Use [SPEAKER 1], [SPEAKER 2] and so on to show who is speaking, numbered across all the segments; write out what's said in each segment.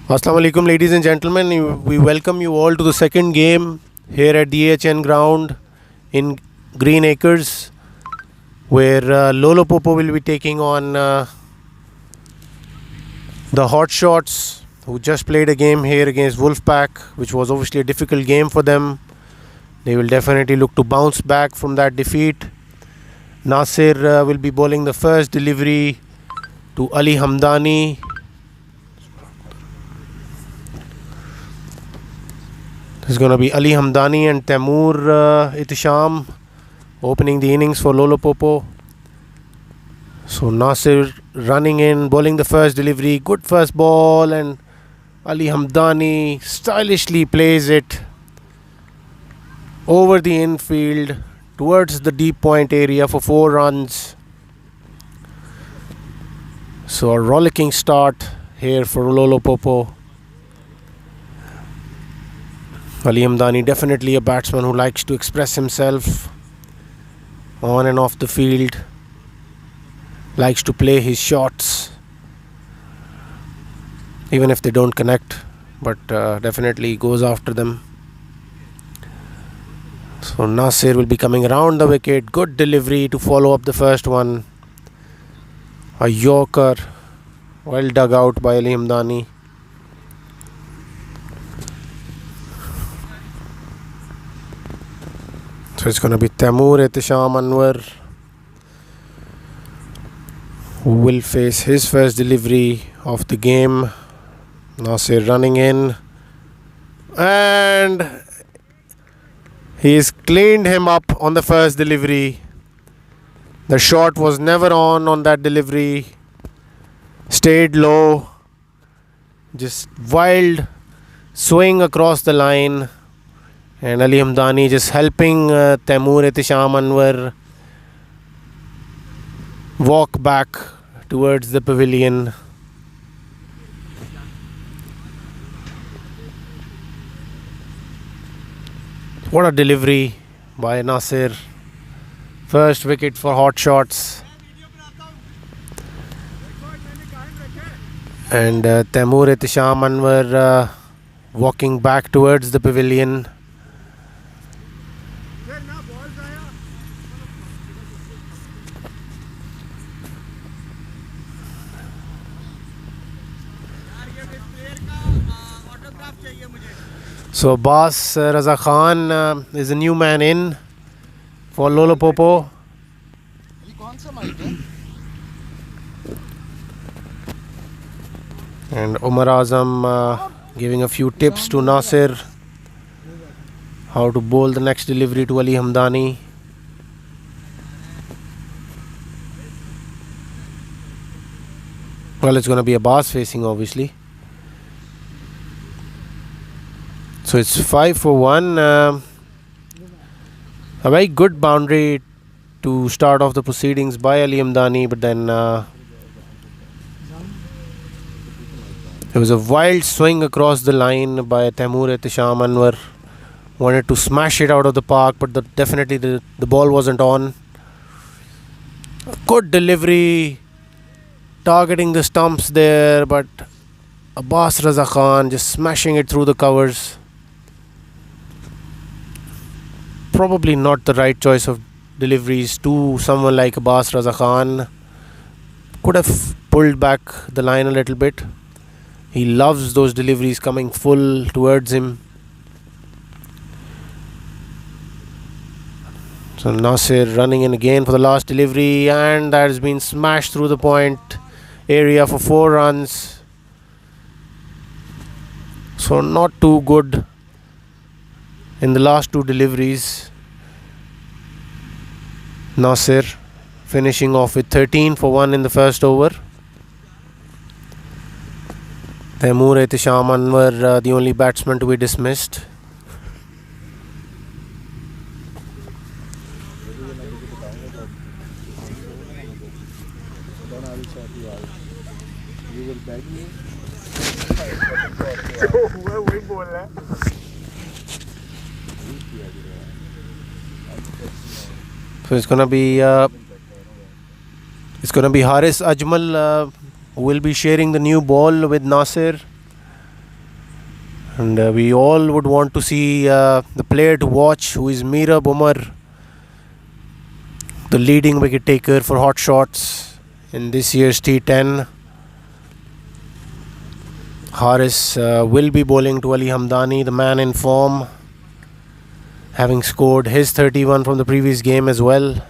[SPEAKER 1] Assalamu alaikum, ladies and gentlemen. We welcome you all to the second game here at the AHN ground in Green Acres, where Lolo Popo will be taking on the HotShots, who just played a game here against Wolfpack, which was obviously a difficult game for them. They will definitely look to bounce back from that defeat. Nasir will be bowling the first delivery to Ali Hamdani. It's going to be Ali Hamdani and Taimur Ihtisham opening the innings for Lolo Popo. So Nasir running in, bowling the first delivery. Good first ball, and Ali Hamdani stylishly plays it over the infield towards the deep point area for 4 runs. So a rollicking start here for Lolo Popo. Ali Hamdani, definitely a batsman who likes to express himself on and off the field, likes to play his shots even if they don't connect, but definitely goes after them. So Nasir will be coming around the wicket. Good delivery to follow up the first one. A yorker, well dug out by Ali Hamdani. So it's going to be Taimur Ihtisham Anwar who will face his first delivery of the game. Nasir running in, and he's cleaned him up on the first delivery. The shot was never on that delivery. Stayed low. Just wild swing across the line. And Ali Hamdani just helping Taimur Ihtisham Anwar walk back towards the pavilion. What a delivery by Nasir. First wicket for HotShots. And Taimur Ihtisham Anwar walking back towards the pavilion. So Abbas Raza Khan is a new man in for Lolo Popo. And Umar Azam giving a few tips to Nasir how to bowl the next delivery to Ali Hamdani. Well, it's going to be Abbas facing, obviously. So it's 5 for 1. A very good boundary to start off the proceedings by Ali Hamdani, but then there was a wild swing across the line by Taimur Ehtisham Anwar. Wanted to smash it out of the park, but definitely the ball wasn't on. A good delivery, targeting the stumps there, but Abbas Raza Khan just smashing it through the covers. Probably not the right choice of deliveries to someone like Abbas Raza Khan. Could have pulled back the line a little bit. He loves those deliveries coming full towards him. So Nasir running in again for the last delivery, and that has been smashed through the point area for 4 runs. So not too good in the last 2 deliveries. Nasir finishing off with 13 for 1 in the first over. Taimur Ehtisham Anwar, the only batsman to be dismissed. So it's gonna be Haris Ajmal who will be sharing the new ball with Nasir, and we all would want to see the player to watch, who is Mirab Umar, the leading wicket taker for HotShots in this year's T10. Haris will be bowling to Ali Hamdani, the man in form, having scored his 31 from the previous game as well.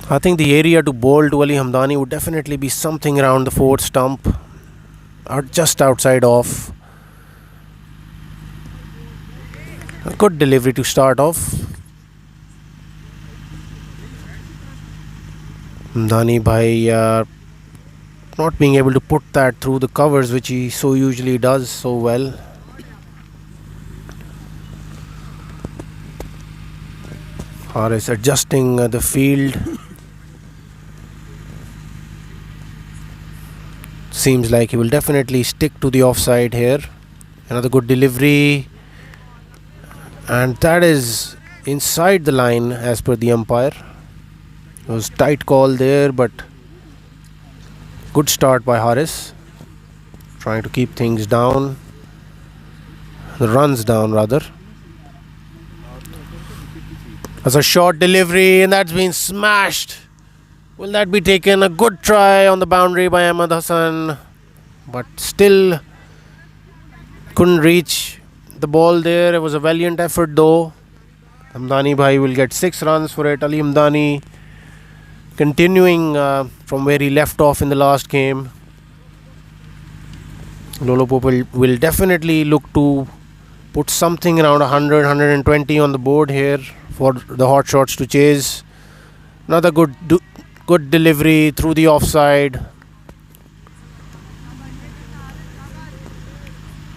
[SPEAKER 1] I think the area to bowl to Ali Hamdani would definitely be something around the 4th stump, or just outside off. A good delivery to start off. Hamdani bhai not being able to put that through the covers, which he so usually does so well. Haris adjusting the field. Seems like he will definitely stick to the offside here. Another good delivery, and that is inside the line as per the umpire. It was tight call there, but good start by Haris, trying to keep things down, the runs down rather. That's a short delivery, and that's been smashed. Will that be taken? A good try on the boundary by Ahmed Hassan, but still couldn't reach the ball there. It was a valiant effort though. Hamdani bhai will get 6 runs for it. Ali Hamdani continuing from where he left off in the last game. Lolo Popo will definitely look to put something around 100, 120 on the board here for the HotShots to chase. Another good delivery through the offside,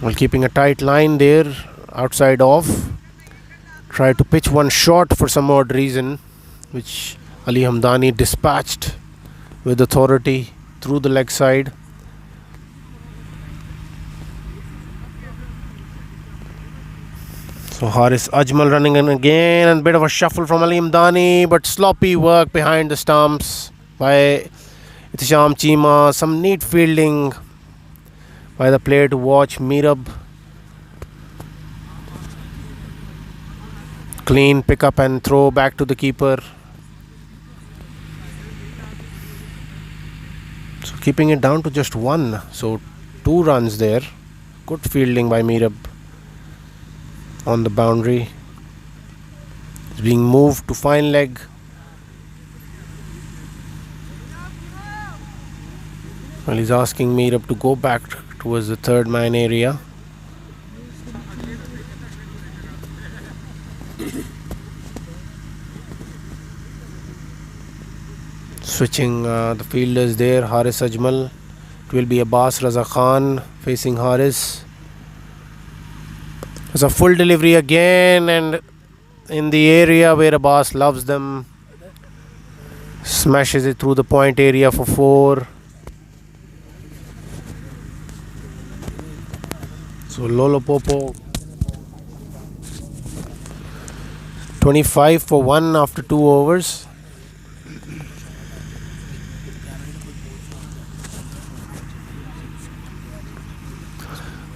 [SPEAKER 1] while keeping a tight line there outside off. Tried to pitch one short for some odd reason, which Ali Hamdani dispatched with authority through the leg side. So Haris Ajmal running in again, and a bit of a shuffle from Ali Hamdani, but sloppy work behind the stumps by Ehtisham Chima. Some neat fielding by the player to watch, Mirab. Clean pick up and throw back to the keeper. So keeping it down to just 1. So 2 runs there. Good fielding by Mirab on the boundary. It's being moved to fine leg. Well, he's asking Mirab to go back towards the third man area. Switching the fielders there, Haris Ajmal. It will be Abbas Raza Khan facing Haris. It's a full delivery again, and in the area where Abbas loves them. Smashes it through the point area for 4. So Lolo Popo 25 for 1 after 2 overs.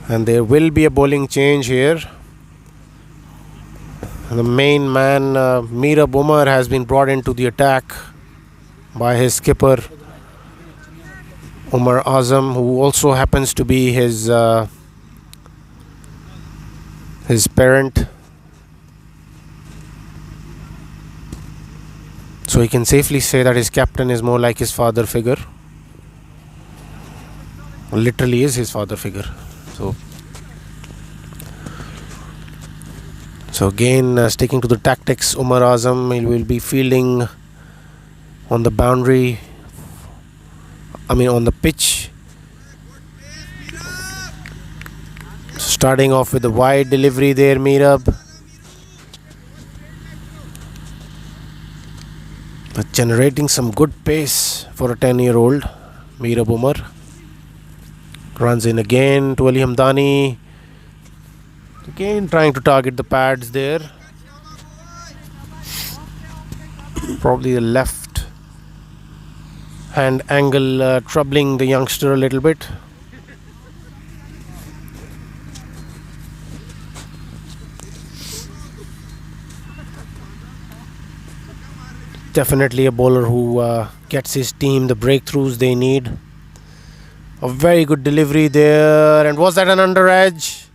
[SPEAKER 1] And there will be a bowling change here. The main man, Mira Umar, has been brought into the attack by his skipper, Umar Azam, who also happens to be his parent. So he can safely say that his captain is more like his father figure. Literally is his father figure. So again, sticking to the tactics, Umar Azam, he will be fielding on the boundary, on the pitch. Starting off with a wide delivery there, Mirab. But generating some good pace for a 10-year-old, Mirab Umar. Runs in again to Ali Hamdani. Again trying to target the pads there. Probably the left hand angle troubling the youngster a little bit. Definitely a bowler who gets his team the breakthroughs they need. A very good delivery there. And was that an under edge?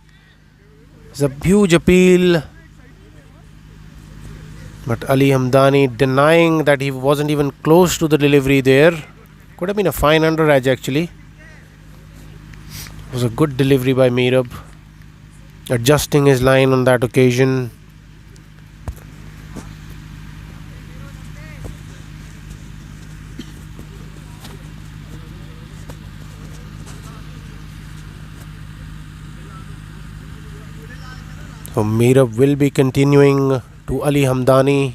[SPEAKER 1] It's a huge appeal. But Ali Hamdani denying that he wasn't even close to the delivery there. Could have been a fine under edge actually. It was a good delivery by Mirab. Adjusting his line on that occasion. So Mirab will be continuing to Ali Hamdani.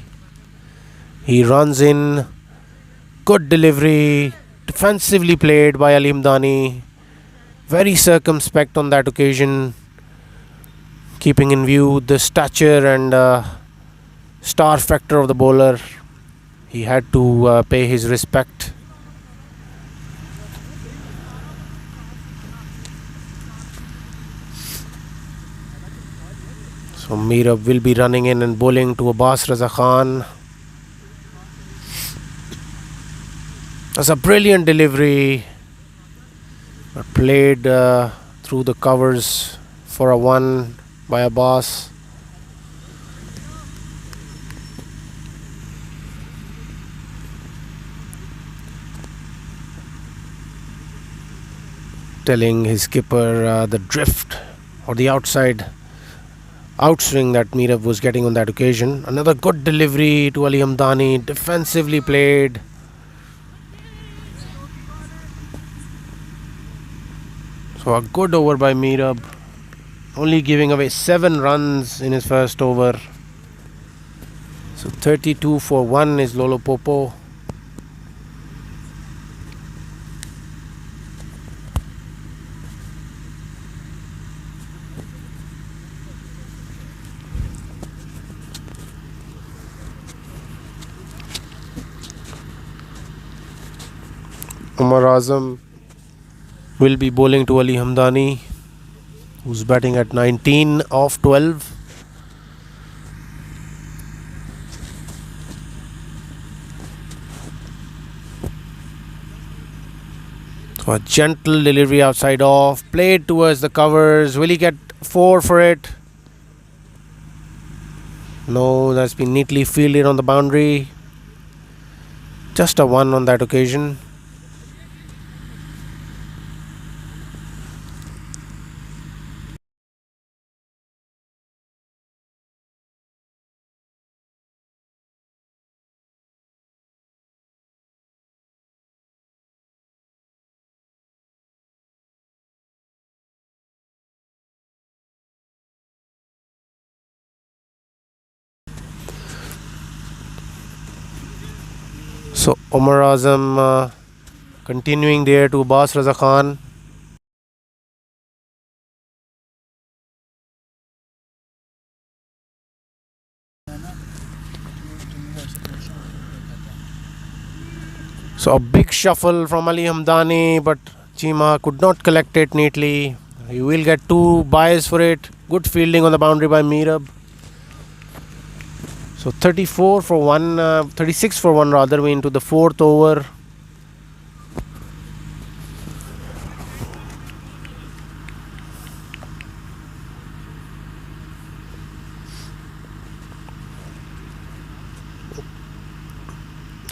[SPEAKER 1] He runs in. Good delivery. Defensively played by Ali Hamdani. Very circumspect on that occasion. Keeping in view the stature and star factor of the bowler. He had to pay his respect. So Mirab will be running in and bowling to Abbas Raza Khan. That's a brilliant delivery. Played through the covers for a 1 by Abbas. Telling his skipper the drift or the outswing that Mirab was getting on that occasion. Another good delivery to Ali Hamdani, defensively played. So a good over by Mirab, only giving away 7 runs in his first over. So 32 for 1 is Lolo Popo. Umar Azam will be bowling to Ali Hamdani, who's batting at 19 off 12. So a gentle delivery outside off, played towards the covers. Will he get 4 for it? No, that's been neatly fielded on the boundary. Just a 1 on that occasion. So Omar Azam continuing there to Abbas Raza Khan. So a big shuffle from Ali Hamdani, but Chima could not collect it neatly. He will get 2 buys for it. Good fielding on the boundary by Mirab. So 34 for 1, 36 for 1 rather, we into the 4th over.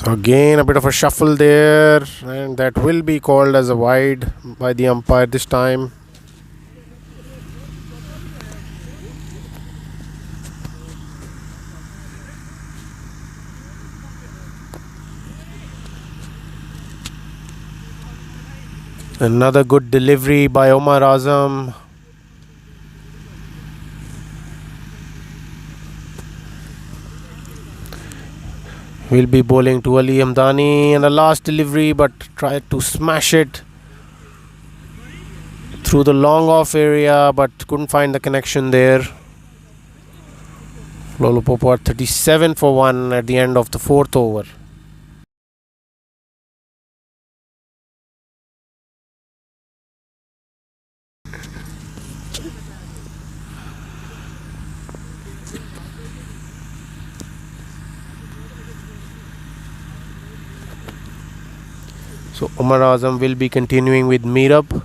[SPEAKER 1] Again a bit of a shuffle there, and that will be called as a wide by the umpire this time. Another good delivery by Omar Azam. Will be bowling to Ali Hamdani, and the last delivery, but tried to smash it through the long off area, but couldn't find the connection there. Lolo Popo at 37 for 1 at the end of the 4th over. So Omar Azam will be continuing with Mirab.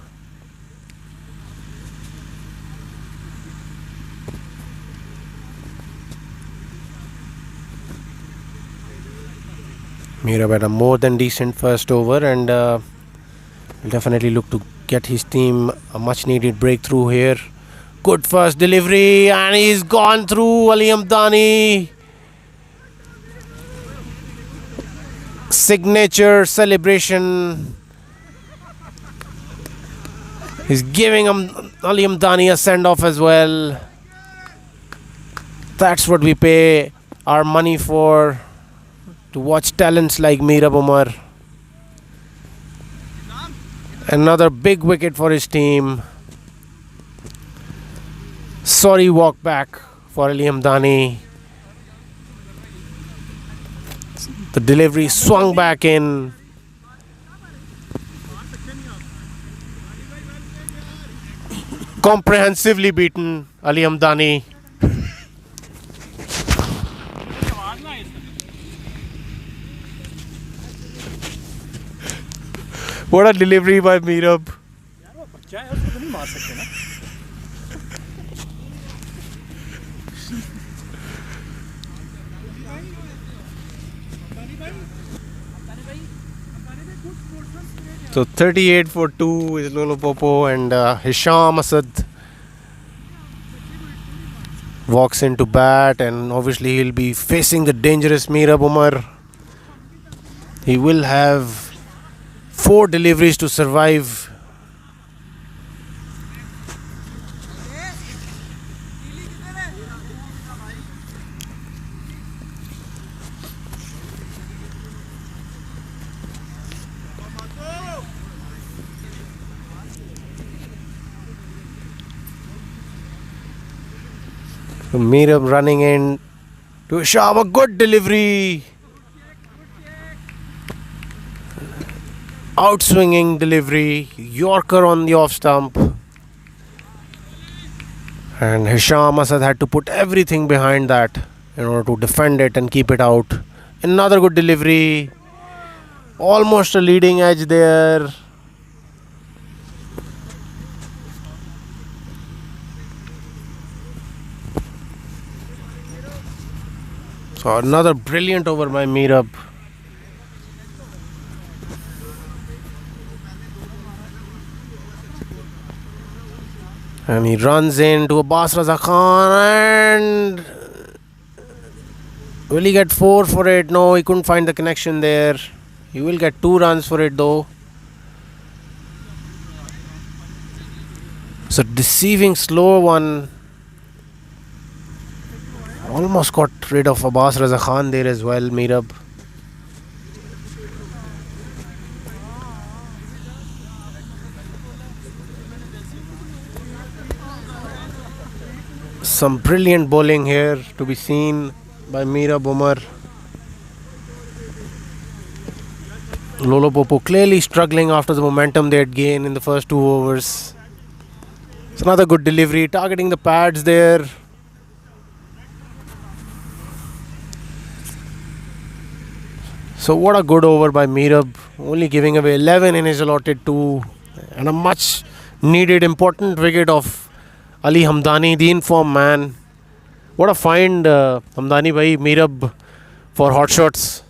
[SPEAKER 1] Mirab had a more than decent first over, and will definitely look to get his team a much needed breakthrough here. Good first delivery, and he's gone through. Ali Hamdani. Signature celebration. He's giving Ali Hamdani a send-off as well. That's what we pay our money for, to watch talents like Mirab Umar. Another big wicket for his team. Sorry walk back for Ali Hamdani. The delivery swung back in. Comprehensively beaten Ali Hamdani. What a delivery by Mirab. So 38 for 2 is Lolo Popo, and Hisham Asad walks into bat, and obviously he'll be facing the dangerous Mirab Umar. He will have 4 deliveries to survive. Mirab running in to Hisham, a good delivery. Outswinging delivery, Yorker on the off stump, and Hisham Asad had to put everything behind that in order to defend it and keep it out. Another good delivery, almost a leading edge there. So another brilliant over by Mirab. And he runs into Abbas Raza Khan, and will he get 4 for it? No, he couldn't find the connection there. He will get 2 runs for it though. So deceiving slow one. Almost got rid of Abbas Raza Khan there as well, Mirab. some brilliant bowling here to be seen by Meera Bumar. Lolo Popo clearly struggling after the momentum they had gained in the first 2 overs. It's another good delivery, targeting the pads there. So what a good over by Meerab, only giving away 11 in his allotted 2, and a much needed important wicket of Ali Hamdani, the informed man. What a find, Hamdani bhai, Meerab for HotShots.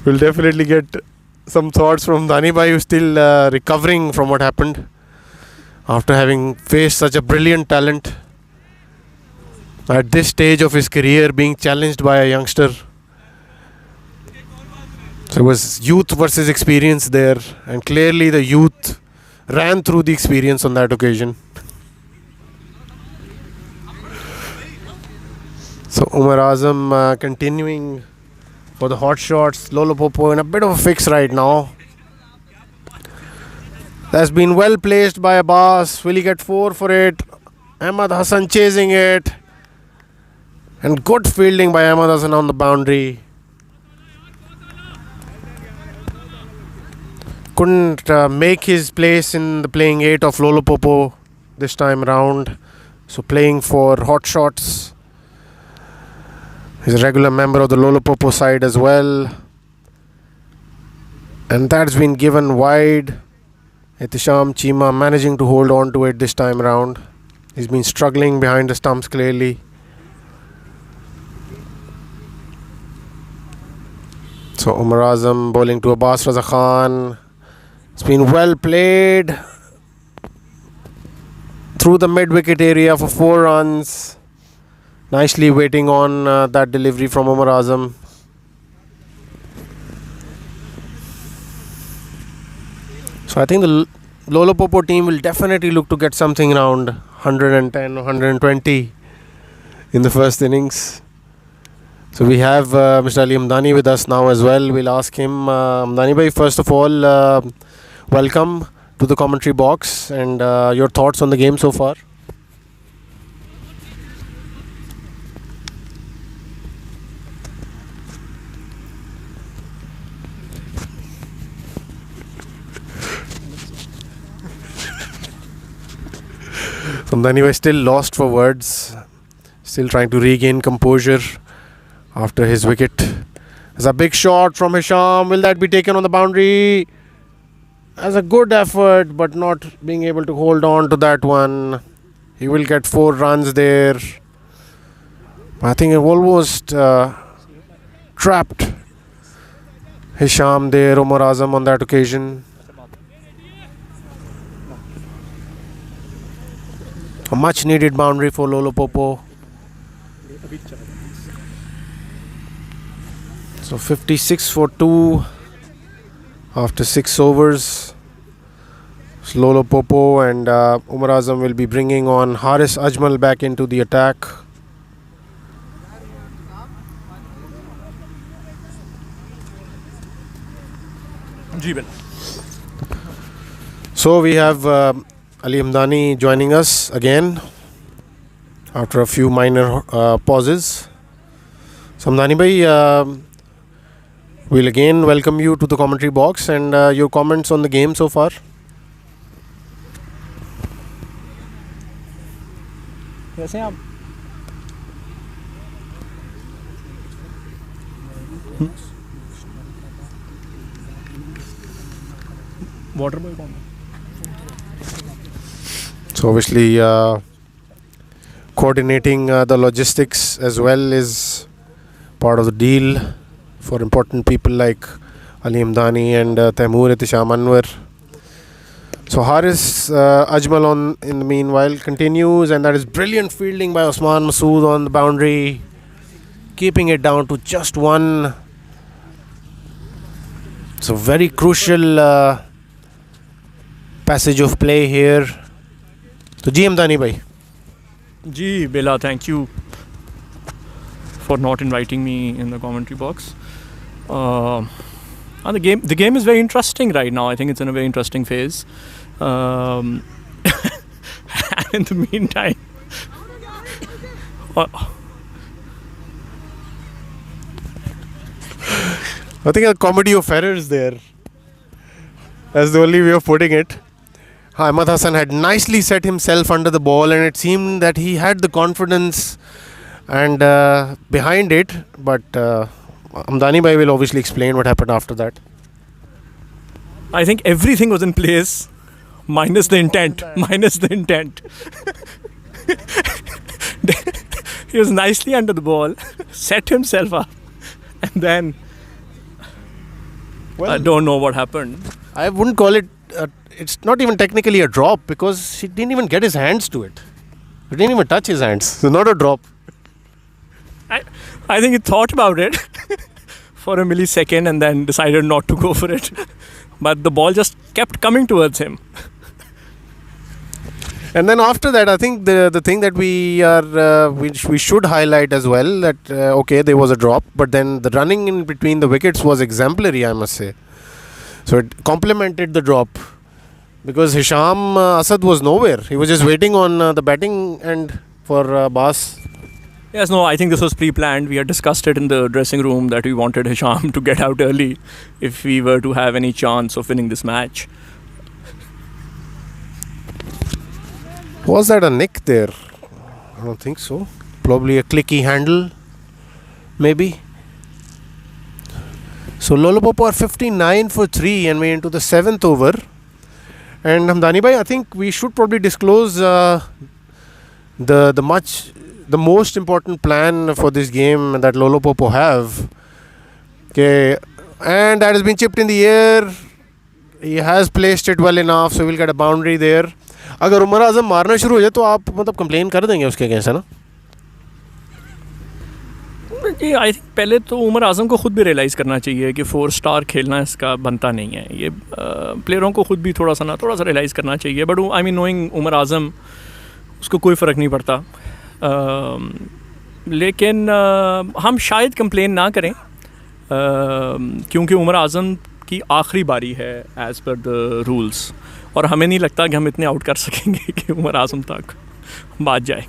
[SPEAKER 1] We'll definitely get some thoughts from Dani bhai, who's still recovering from what happened after having faced such a brilliant talent at this stage of his career, being challenged by a youngster. So it was youth versus experience there, and clearly the youth ran through the experience on that occasion. So Umar Azam continuing for the hot shots. Lolo Popo in a bit of a fix right now. That's been well placed by Abbas. Will he get 4 for it? Ahmad Hassan chasing it. And good fielding by Ahmad Hassan on the boundary. Couldn't make his place in the playing 8 of Lolo Popo this time round. So playing for hot shots. He's a regular member of the Lolo Popo side as well. And that's been given wide. Ihtisham Chima managing to hold on to it this time round. He's been struggling behind the stumps clearly. So Umar Azam bowling to Abbas Raza Khan. It's been well played through the mid-wicket area for 4 runs. Nicely waiting on that delivery from Umar Azam. So I think the Lolo Popo team will definitely look to get something around 110 or 120 in the first innings. So we have Mr. Ali Hamdani with us now as well. We'll ask him, Hamdani bhai, first of all, welcome to the commentary box, and your thoughts on the game so far. Hamdani bhai still lost for words, still trying to regain composure after his wicket. There's a big shot from Hisham. Will that be taken on the boundary? As a good effort, but not being able to hold on to that one. He will get 4 runs there. I think it almost trapped Hisham there, Umar Azam on that occasion. A much needed boundary for Lolo Popo. So 56 for 2 after 6 overs. So Lolo Popo and Umar Azam will be bringing on Haris Ajmal back into the attack. So we have Ali Hamdani joining us again after a few minor pauses. So Hamdani bhai, we'll again welcome you to the commentary box, and your comments on the game so far.
[SPEAKER 2] कैसे हैं आप? Water boy कौन है?
[SPEAKER 1] So obviously coordinating the logistics as well is part of the deal for important people like Ali Hamdani and Taimur Ihtisham Anwar. So Haris Ajmal in the meanwhile continues, and that is brilliant fielding by Osman Masood on the boundary, keeping it down to just 1. So very crucial passage of play here. So Ji Hamdani bhai.
[SPEAKER 2] Ji Bela, thank you for not inviting me in the commentary box. The game is very interesting right now. I think it's in a very interesting phase. And in the meantime,
[SPEAKER 1] I think a comedy of errors there. That's the only way of putting it. Ahmad Hassan had nicely set himself under the ball, and it seemed that he had the confidence and behind it. But Hamdani Bhai will obviously explain what happened after that.
[SPEAKER 2] I think everything was in place, minus the intent. Minus the intent. He was nicely under the ball, set himself up, and then I don't know what happened.
[SPEAKER 1] I wouldn't call it. It's not even technically a drop because he didn't even get his hands to it. He didn't even touch his hands. So not a drop.
[SPEAKER 2] I think he thought about it for a millisecond and then decided not to go for it. But the ball just kept coming towards him.
[SPEAKER 1] And then after that, I think the thing that we should highlight as well that okay, there was a drop, but then the running in between the wickets was exemplary, I must say. So it complemented the drop because Hisham Asad was nowhere. He was just waiting on the batting end for Bas.
[SPEAKER 2] Yes, no, I think this was pre-planned. We had discussed it in the dressing room that we wanted Hisham to get out early if we were to have any chance of winning this match.
[SPEAKER 1] Was that a nick there? I don't think so. Probably a clicky handle, maybe. So Lolo Popo are 59 for 3 and we're into the 7th over. And Hamdani Bhai, I think we should probably disclose the most important plan for this game that Lolo Popo have. Okay, and that has been chipped in the air. He has placed it well enough, so we'll get a boundary there. अगर उमर आज़म मारना शुरू हो जाए तो आप मतलब complain कर देंगे उसके अगेंस्ट, है ना?
[SPEAKER 2] जी, आई थिंक पहले तो उमर आज़म को ख़ुद भी रियलाइज़ करना चाहिए कि 4 स्टार खेलना इसका बनता नहीं है. ये प्लेयरों को ख़ुद भी थोड़ा सा रियलाइज़ करना चाहिए. But I mean knowing Umar Azam, उसको कोई फ़र्क नहीं पड़ता. लेकिन हम शायद कंप्लेन ना करें क्योंकि उमर आज़म की आखिरी बारी है एज़ पर द रूल्स, और हमें नहीं लगता कि हम इतने आउट कर सकेंगे कि उमर आज़म तक बात जाए.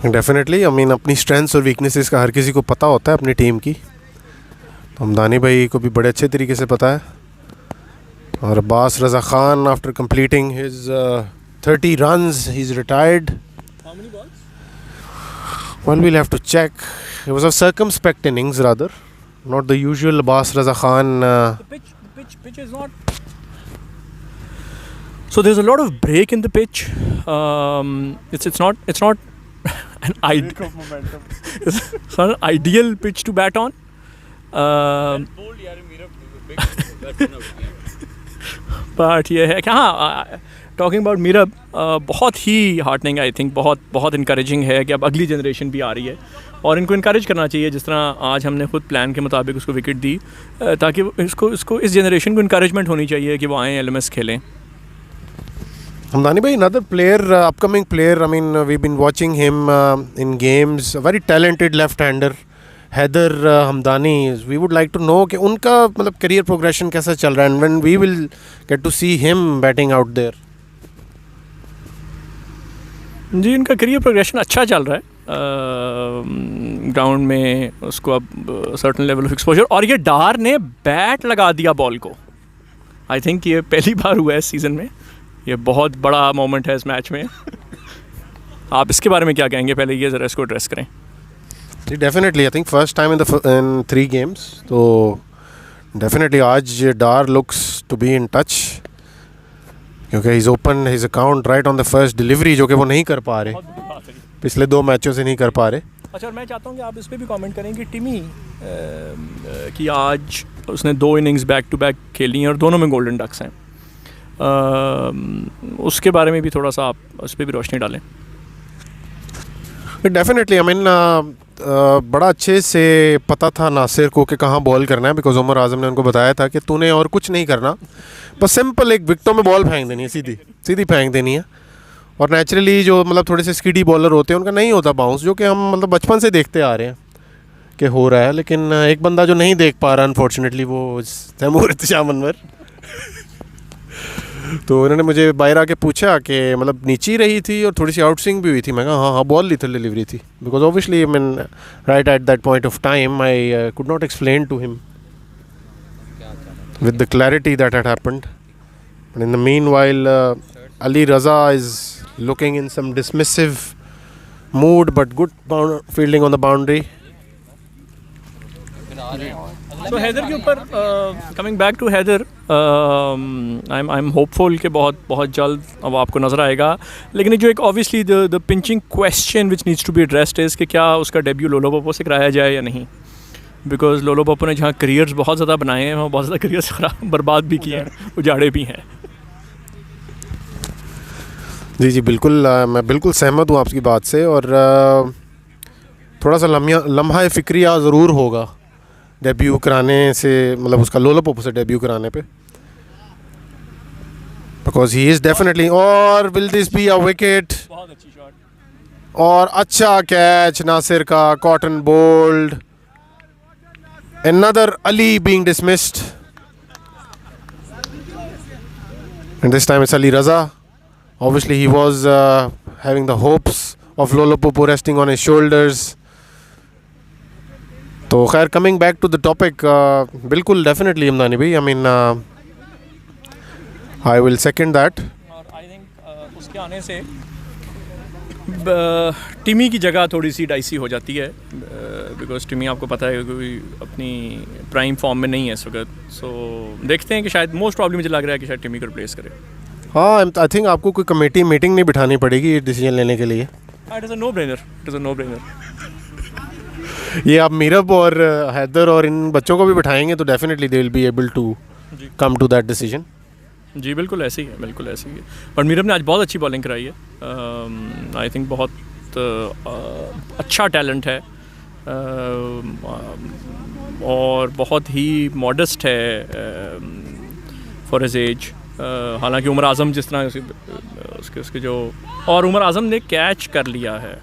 [SPEAKER 1] डेफिनेटली, आई मीन अपनी स्ट्रेंथ्स और वीकनेसेस का हर किसी को पता होता है अपनी टीम की. हमदानी भाई को भी बड़े अच्छे तरीके से पता है. और Abbas Raza Khan after completing his 30 runs he's retired.
[SPEAKER 2] How many balls?
[SPEAKER 1] Well, we'll have to check. It was a circumspect innings rather, not the usual Abbas Raza Khan.
[SPEAKER 2] The pitch is not. So there's a lot of break in the pitch. It's not an it's not an ideal pitch to bat on. But ये है कि हाँ, talking about Meerab, बहुत ही heartening, I think बहुत encouraging है कि अब अगली जनरेशन भी आ रही है और इनको इनकरेज करना चाहिए जिस तरह आज हमने खुद प्लान के मुताबिक उसको विकेट दी, ताकि इसको इस जनरेशन को इनकरेजमेंट होनी चाहिए कि वो आएँ LMS खेलें.
[SPEAKER 1] Hamdani bhai, another player, upcoming player, I mean, we've been watching him in games, a very talented left-hander, Haider Hamdani. We would like to know कि उनका मतलब career progression कैसा चल रहा है, and when we will get to see him batting out there.
[SPEAKER 2] जी, इनका career progression अच्छा चल रहा है. ग्राउंड में उसको अब सर्टन लेवल ऑफ एक्सपोजर, और ये डार ने बैट लगा दिया बॉल को. आई थिंक ये पहली बार हुआ है इस सीज़न में. ये बहुत बड़ा मोमेंट है इस मैच में. आप इसके बारे में क्या कहेंगे? पहले ये ज़रा इसको एड्रेस करें.
[SPEAKER 1] जी, definitely, I think first time in 3 games, तो डेफिनेटली आज Dar looks to be in touch, क्योंकि he's opened his account right on the first delivery, जो कि वो नहीं कर पा रहे, पिछले 2 मैचों से नहीं कर पा रहे.
[SPEAKER 2] अच्छा, और मैं चाहता हूँ कि आप इस पर भी कमेंट करें कि टिमी कि आज उसने 2 innings बैक टू बैक खेली हैं और दोनों में गोल्डन डक्स हैं. उसके बारे में भी थोड़ा सा आप उस पर भी रोशनी डालें.
[SPEAKER 1] डेफिनेटली, आई मीन बड़ा अच्छे से पता था नासिर को कि कहाँ बॉल करना है, बिकॉज उमर आज़म ने उनको बताया था कि तूने और कुछ नहीं करना, बस सिंपल एक विकेटों में बॉल फेंक देनी है, सीधी फेंक देनी है. और नेचुरली जो मतलब थोड़े से स्किडी बॉलर होते हैं उनका नहीं होता बाउंस, जो कि हम मतलब बचपन से देखते आ रहे हैं कि हो रहा है, लेकिन एक बंदा जो नहीं देख पा रहा अनफॉर्चुनेटली वो तैमूर इत्तेशाम अनवर। तो उन्होंने मुझे बाहर आके पूछा कि मतलब नीचे ही रही थी और थोड़ी सी आउटस्विंग भी हुई थी। मैं कहा हाँ हाँ बहुत लीथल डिलीवरी थी, because obviously I mean right at that point of time I could not explain to him with the clarity that had happened. And in the meanwhile, Ali Raza is looking in some dismissive mood, but good fielding on the boundary.
[SPEAKER 2] तो हैदर के ऊपर coming back to Haider, I am hopeful कि बहुत बहुत जल्द अब आपको नज़र आएगा। लेकिन जो एक obviously the pinching question which needs to be addressed is कि क्या उसका डेब्यू लोलो पोपो से कराया जाए या नहीं, बिकॉज लोलो पोपो ने जहाँ करियर्स बहुत ज़्यादा बनाए हैं वहाँ बहुत ज़्यादा करियर्स खराब बर्बाद भी किए हैं, उजाड़े भी हैं।
[SPEAKER 1] जी जी बिल्कुल, मैं बिल्कुल सहमत हूँ आपकी बात से। और थोड़ा सा लम्हा फ़िक्रिया ज़रूर होगा डेब्यू कराने से, मतलब उसका लोलो पोपो से डेब्यू कराने पे, बिकॉज ही इज़ डेफिनेटली। और will this be a wicket?
[SPEAKER 2] बहुत अच्छी शॉट
[SPEAKER 1] और अच्छा कैच नासिर का, caught and bowled. Another Ali being dismissed, and this time it's Ali Raza. Obviously he was having the hopes of Lolo Popo resting on his shoulders. तो खैर coming back to the topic, बिल्कुल definitely इमदानी भाई, I mean I will second that.
[SPEAKER 2] और I think उसके आने से टिमी की जगह थोड़ी सी डाइसी हो जाती है, बिकॉज टिमी आपको पता है कोई अपनी प्राइम फॉर्म में नहीं है इस वक्त। सो देखते हैं कि शायद मोस्ट प्रॉब्लम मुझे लग रहा है कि शायद टिमी को रिप्लेस करे।
[SPEAKER 1] हाँ आई थिंक आपको कोई कमेटी मीटिंग नहीं बिठानी पड़ेगी ये डिसीजन लेने के लिए।
[SPEAKER 2] It is a no brainer, it is a no brainer.
[SPEAKER 1] ये आप मीरब और हैदर और इन बच्चों को भी बिठाएंगे तो definitely they will be able to come to that decision.
[SPEAKER 2] जी बिल्कुल ऐसे ही है, बिल्कुल ऐसे ही है। और मीरब ने आज बहुत अच्छी बॉलिंग कराई है, आई थिंक बहुत अच्छा टैलेंट है, और बहुत ही मॉडेस्ट है फॉर हिज एज। हालांकि उमर आज़म जिस तरह उसके जो, और उमर आज़म ने कैच कर लिया है।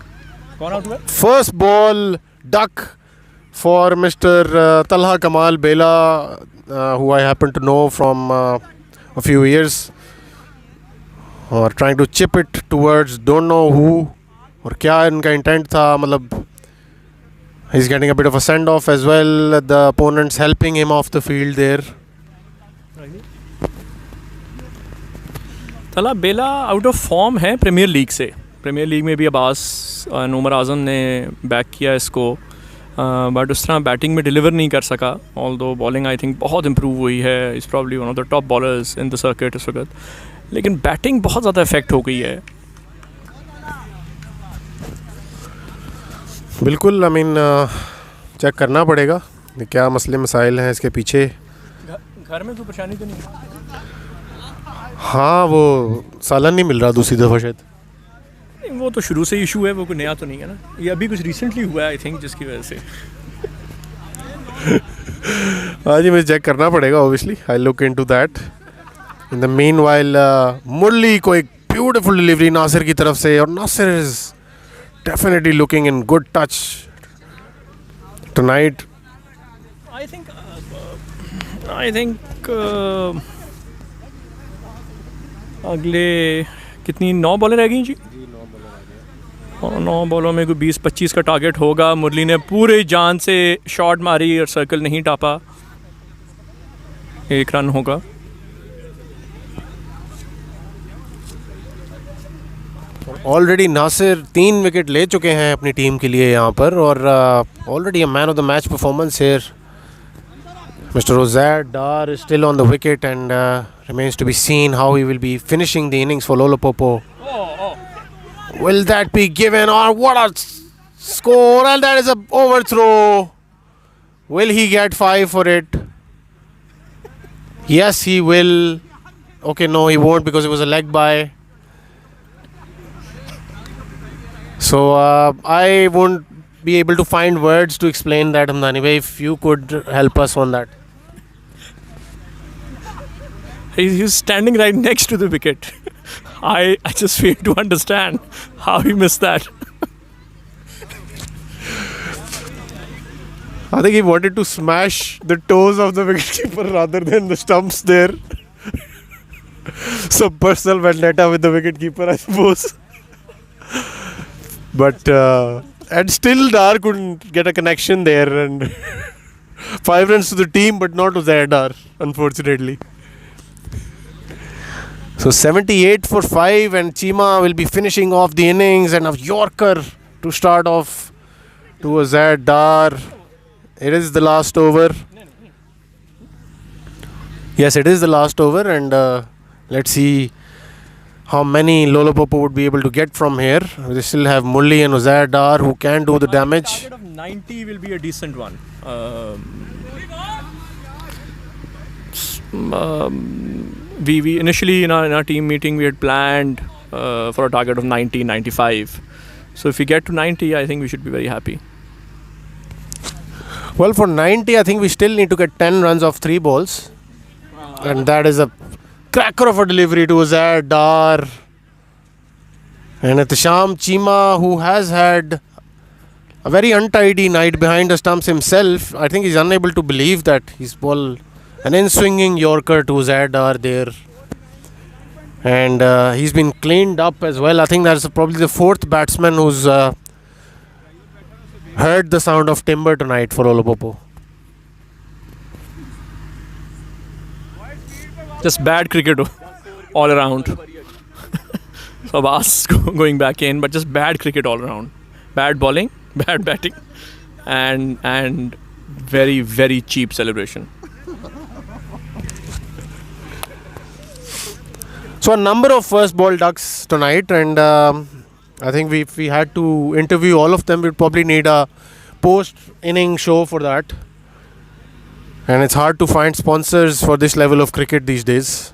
[SPEAKER 2] कौन आउट हुआ?
[SPEAKER 1] First ball duck for mister Talha Kamal Bela, who I happen to know from a few years, or trying to chip it towards don't know who, और क्या इनका इंटेंट था। मतलब he's getting a bit of a send off as well, the opponents helping him off the field there.
[SPEAKER 2] तला बेला out of form है premiere league से। Premiere league में भी अब्बास उमर आज़म ने बैक किया इसको, बट उस तरह बैटिंग में डिलीवर नहीं कर सका। ऑल्दो बॉलिंग आई थिंक बहुत इम्प्रूव हुई है, is probably one of the top bowlers in the circuit इस वक्त, लेकिन बैटिंग बहुत ज़्यादा इफेक्ट हो गई है।
[SPEAKER 1] बिल्कुल, आई मीन चेक करना पड़ेगा क्या मसले मसाइल हैं इसके पीछे।
[SPEAKER 2] घर में कोई परेशानी तो नहीं?
[SPEAKER 1] हाँ वो सालन नहीं मिल रहा दूसरी दफ़ा शायद।
[SPEAKER 2] वो तो शुरू से इशू है, वो कोई नया तो नहीं है ना, ये अभी कुछ रिसेंटली हुआ है आई थिंक जिसकी वजह से।
[SPEAKER 1] हाँ जी मुझे चेक करना पड़ेगा, obviously I look into that. In the meanwhile Murali को एक ब्यूटीफुल डिलीवरी नासिर की तरफ से, और Nasir is definitely looking in good touch tonight.
[SPEAKER 2] I think अगले कितनी 9 बॉलें रह गई जी? 9 बॉलों में कोई 20-25 का टारगेट होगा। मुरली ने पूरे जान से शॉट मारी और सर्कल नहीं टापा, 1 रन होगा।
[SPEAKER 1] ऑलरेडी नासिर 3 विकेट ले चुके हैं अपनी टीम के लिए यहाँ पर, और already a man of the match performance here. Mr. Rosad Dar is still on the wicket, and remains to be seen how he will be finishing the innings for Lolo Popo. Will that be given? Or what a score! And that is a overthrow. Will he get 5 for it? Yes, he will. Okay, no, he won't because it was a leg by. So I won't be able to find words to explain that, Hamdani bhai. If you could help us on that.
[SPEAKER 2] He's standing right next to the wicket. I just fail to understand how he missed that.
[SPEAKER 1] I think he wanted to smash the toes of the wicketkeeper rather than the stumps there. Some personal vendetta with the wicketkeeper, I suppose. But and still Dar couldn't get a connection there, and 5 runs to the team, but not to Zayadar, unfortunately. So 78 for 5, and Chima will be finishing off the innings, and a Yorker to start off to a Zayadar. It is the last over. Yes, it is the last over, and let's see how many Lolo Popo would be able to get from here. They still have Mulli and Uzair who can do the damage.
[SPEAKER 2] Target of 90 will be a decent one. We initially in our team meeting we had planned for a target of 90, 95. So if we get to 90, I think we should be very happy.
[SPEAKER 1] Well, for 90, I think we still need to get 10 runs off 3 balls. And that is a cracker of a delivery to Uzair Dar. And Ihtisham Chima, who has had a very untidy night behind the stumps himself, I think he's unable to believe that he's ball an in-swinging Yorker to Uzair Dar there. And he's been cleaned up as well. I think that's probably the 4th batsman who's heard the sound of timber tonight for Lolo Popo.
[SPEAKER 2] Just bad cricket all around. So Abbas going back in, but just bad cricket all around. Bad bowling, bad batting, and very, very cheap celebration.
[SPEAKER 1] So a number of first ball ducks tonight, and I think if we had to interview all of them, we'd probably need a post-inning show for that. And it's hard to find sponsors for this level of cricket these days.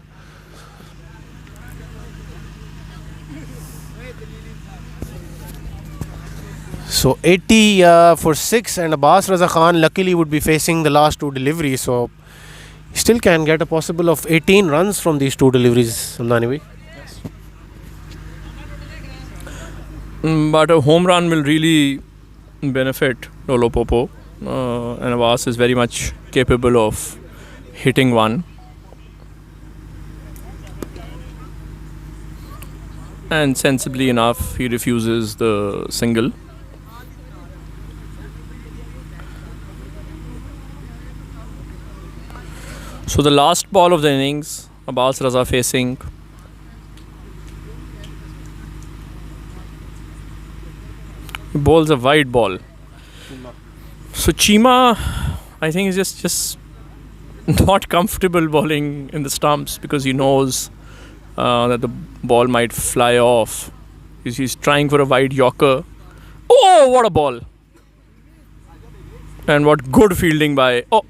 [SPEAKER 1] So 80 for 6, and Abbas Raza Khan luckily would be facing the last 2 deliveries. So still can get a possible of 18 runs from these 2 deliveries, Samdani.
[SPEAKER 2] But a home run will really benefit Lolo Popo. And Abbas is very much capable of hitting one. And sensibly enough, he refuses the single. So the last ball of the innings, Abbas Raza facing he bowls a wide ball. So Chima, I think, is just not comfortable bowling in the stumps because he knows that the ball might fly off. He's trying for a wide Yorker. Oh, what a ball! And what good fielding by... Oh!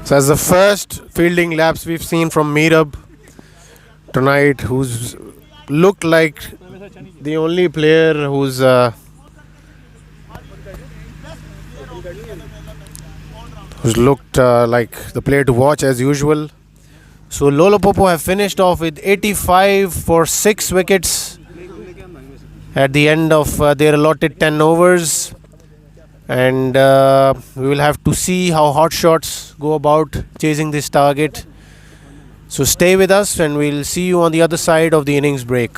[SPEAKER 1] So that's the first fielding lapse we've seen from Mirab tonight, who's looked like the only player who's looked like the player to watch as usual. So Lolo Popo have finished off with 85 for 6 wickets at the end of their allotted 10 overs. And we will have to see how HotShots go about chasing this target. So stay with us and we'll see you on the other side of the innings break.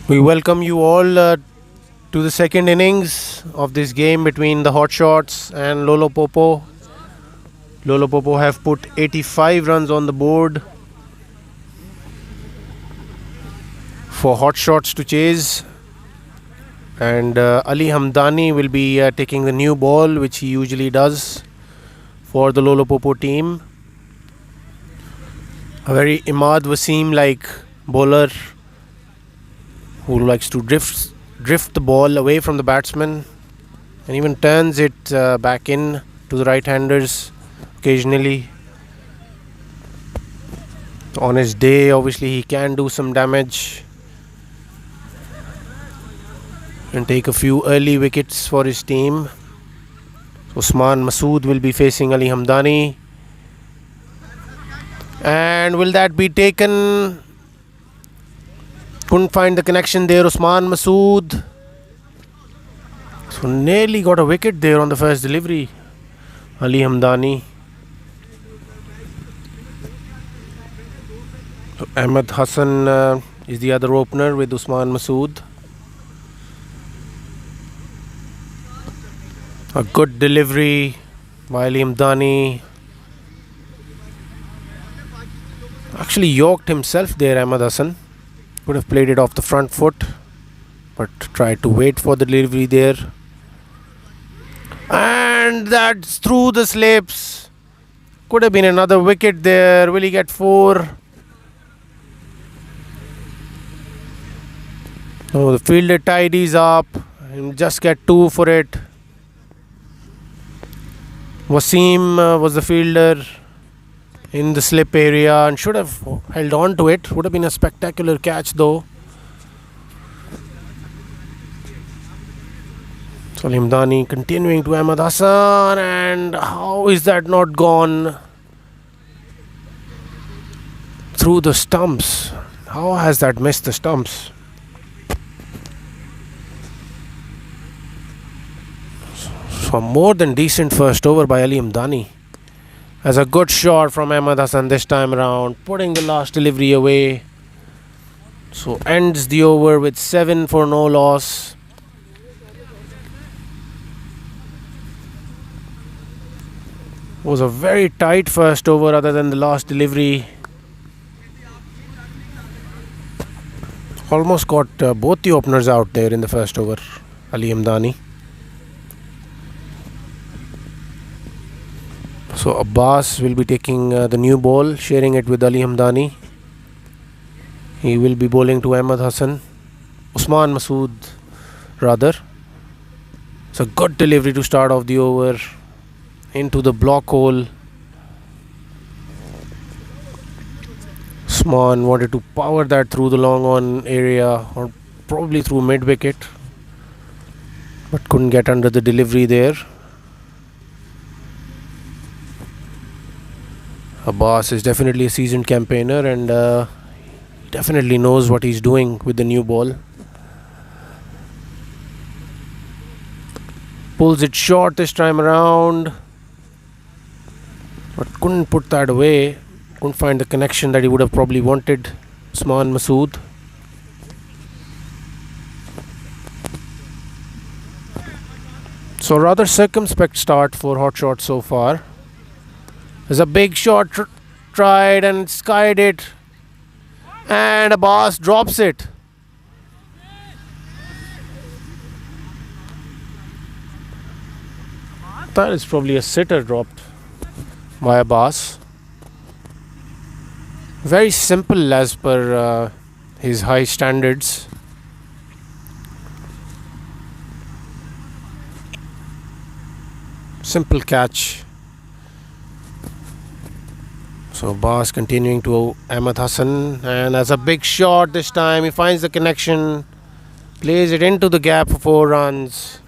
[SPEAKER 1] We welcome you all to the second innings of this game between the HotShots and Lolo Popo. Lolo Popo have put 85 runs on the board for HotShots to chase, and Ali Hamdani will be taking the new ball, which he usually does for the Lolo Popo team. A very Imad Wasim like bowler who likes to drift the ball away from the batsman and even turns it back in to the right-handers occasionally. On his day, obviously, he can do some damage and take a few early wickets for his team. Usman Masood will be facing Ali Hamdani. And will that be taken? Couldn't find the connection there. Usman Masood. So nearly got a wicket there on the first delivery. Ali Hamdani. So Ahmed Hassan is the other opener with Usman Masood. A good delivery by Ali Hamdani. Actually yorked himself there, Ahmed Hassan. Could have played it off the front foot, but tried to wait for the delivery there. And that's through the slips. Could have been another wicket there. Will he get 4? Oh, the fielder tidies up and just get 2 for it. Wasim was the fielder in the slip area and should have held on to it. Would have been a spectacular catch though. Salim Dani continuing to Ahmed Hassan, and how is that not gone through the stumps? How has that missed the stumps? So more than decent first over by Ali Hamdani. As a good shot from Ahmed Hassan this time around, putting the last delivery away. So ends the over with 7 for no loss. Was a very tight first over other than the last delivery. Almost got both the openers out there in the first over, Ali Hamdani. So Abbas will be taking the new ball, sharing it with Ali Hamdani. He will be bowling to Ahmed Hassan. Usman Masood rather. It's a good delivery to start off the over. Into the block hole. Usman wanted to power that through the long on area or probably through mid wicket, but couldn't get under the delivery there. Abbas is definitely a seasoned campaigner and definitely knows what he's doing with the new ball. Pulls it short this time around, but couldn't put that away. Couldn't find the connection that he would have probably wanted. Usman Masood. So rather circumspect start for HotShots so far. There's a big shot tried and skied it, and Abbas drops it. That is probably a sitter dropped by Abbas. Very simple as per his high standards. Simple catch. So Abbas continuing to Ahmed Hassan, and as a big shot this time, he finds the connection, plays it into the gap for 4 runs.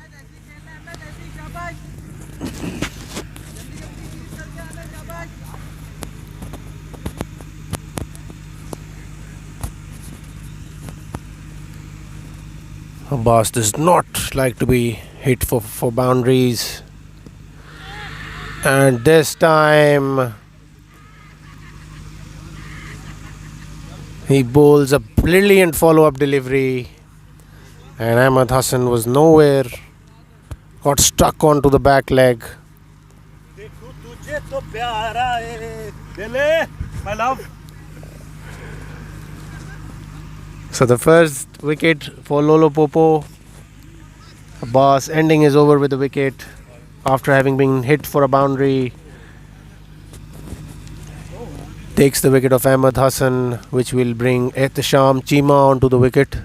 [SPEAKER 1] Abbas does not like to be hit for boundaries, and this time he bowls a brilliant follow-up delivery. And Ahmed Hassan was nowhere. Got stuck onto the back leg.
[SPEAKER 2] My love.
[SPEAKER 1] So the first wicket for Lolo Popo. Abbas ending his over with a wicket after having been hit for a boundary. Takes the wicket of Ahmed Hassan, which will bring Ehtisham Chima onto the wicket.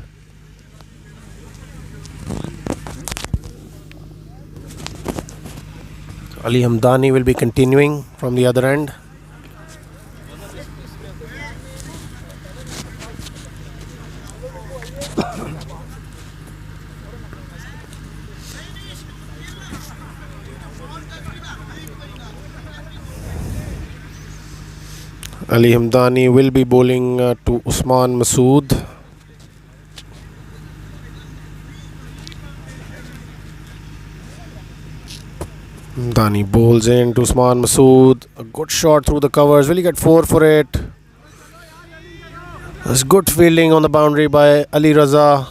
[SPEAKER 1] Ali Hamdani will be continuing from the other end. Ali Hamdani will be bowling to Usman Masood. Hamdani bowls in to Usman Masood. A good shot through the covers. Will he get 4 for it? There's good fielding on the boundary by Ali Raza.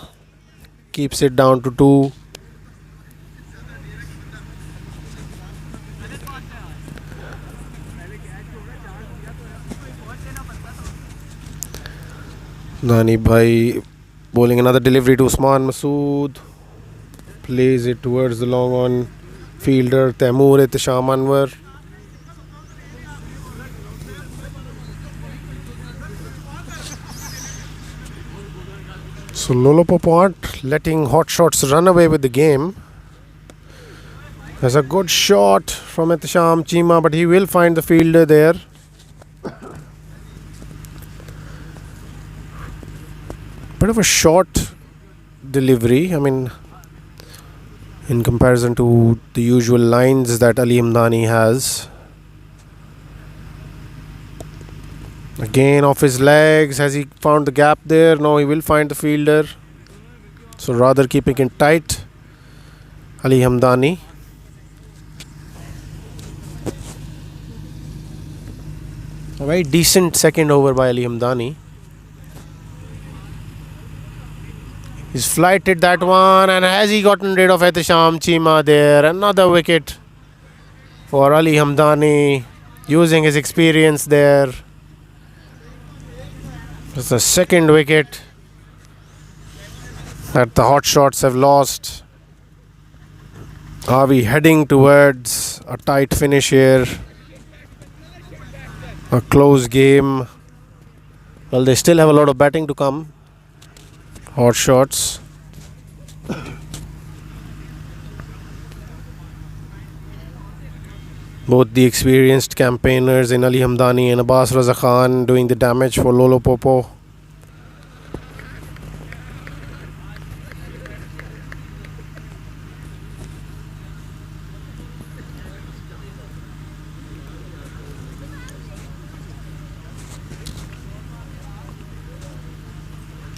[SPEAKER 1] Keeps it down to 2. Nani Bhai bowling another delivery to Usman Masood. Plays it towards the long on fielder Taimur Ehtisham Anwar. So Lolo Popo aren't letting HotShots run away with the game. There's a good shot from Ehtisham Chima, but he will find the fielder there. Bit of a short delivery. I mean, in comparison to the usual lines that Ali Hamdani has. Again off his legs. Has he found the gap there? No, he will find the fielder. So rather keeping it tight. Ali Hamdani. A very decent second over by Ali Hamdani. He's flighted that one, and has he gotten rid of Ehtisham Chima there? Another wicket for Ali Hamdani, using his experience there. It's the second wicket that the HotShots have lost. Are we heading towards a tight finish here? A close game? Well, they still have a lot of batting to come. HotShots. Both the experienced campaigners in Ali Hamdani and Abbas Raza Khan doing the damage for Lolo Popo.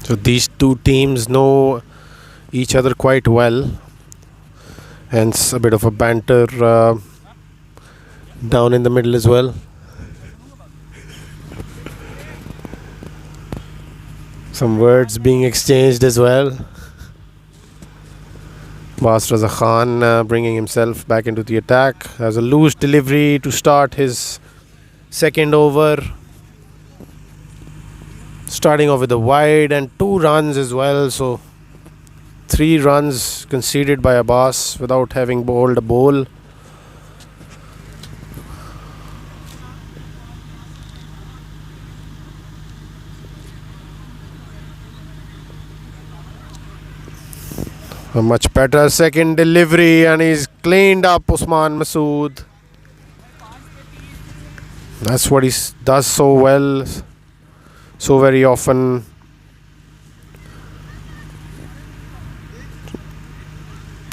[SPEAKER 1] So these two teams know each other quite well, hence a bit of a banter down in the middle as well. Some words being exchanged as well. Abbas Raza Khan bringing himself back into the attack. Has a loose delivery to start his second over. Starting off with a wide and 2 runs as well. So 3 runs conceded by Abbas without having bowled a ball. A much better second delivery, and he's cleaned up Usman Masood. That's what he does so well, so very often.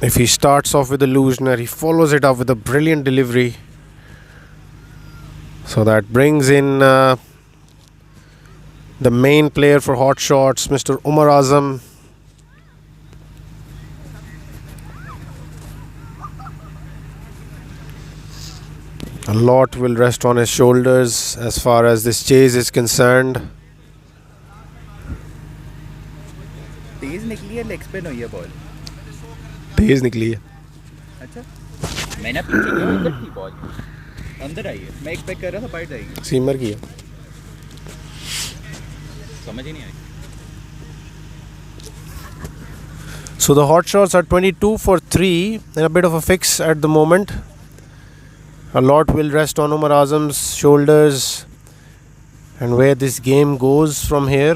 [SPEAKER 1] If he starts off with a loosener, he follows it up with a brilliant delivery. So that brings in the main player for HotShots, Mr. Umar Azam. A lot will rest on his shoulders as far as this chase is concerned.
[SPEAKER 3] Tease तेज निकली है, leg spin हुई है ball?
[SPEAKER 1] तेज निकली है.
[SPEAKER 3] अच्छा, मैंने पीछे किया, उधर थी बॉल, अंदर आई है. मैं एक्सपेक्ट कर रहा था बाहर जाएगी.
[SPEAKER 1] सीमर की है.
[SPEAKER 3] समझ ही नहीं आई.
[SPEAKER 1] So the HotShots are 22 for 3 and a bit of a fix at the moment. A lot will rest on Umar Azam's shoulders and where this game goes from here.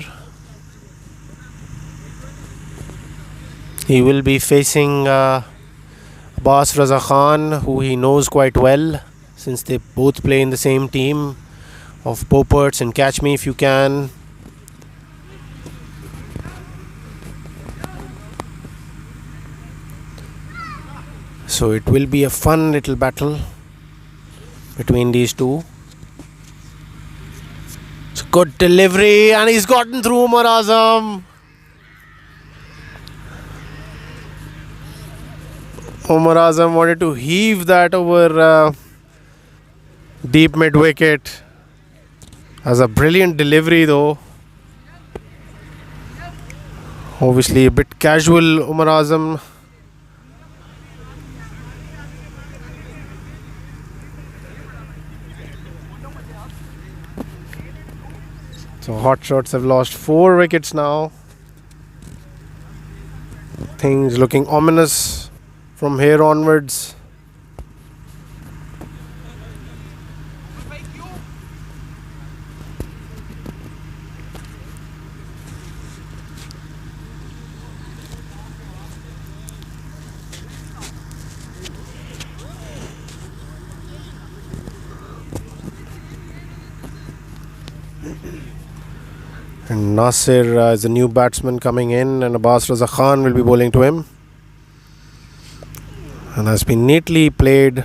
[SPEAKER 1] He will be facing Abbas Raza Khan, who he knows quite well since they both play in the same team of Poperts and Catch Me If You Can. So it will be a fun little battle between these two. It's a good delivery and he's gotten through Umar Azam. Umar Azam wanted to heave that over deep mid wicket. As a brilliant delivery though. Obviously a bit casual Umar Azam. So HotShots have lost 4 wickets now. Things looking ominous from here onwards. And Nasir is a new batsman coming in, and Abbas Raza Khan will be bowling to him. And has been neatly played,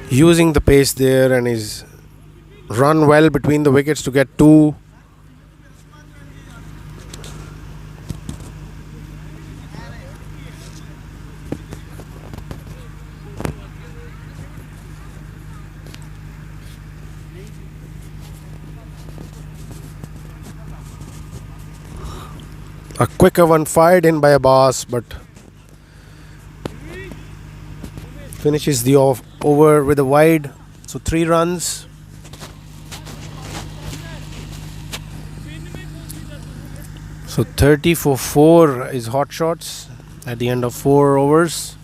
[SPEAKER 1] using the pace there, and he's run well between the wickets to get 2. A quicker one fired in by Abbas, but finishes the over with a wide. So 3 runs. So 30 for 4 is HotShots at the end of 4 overs.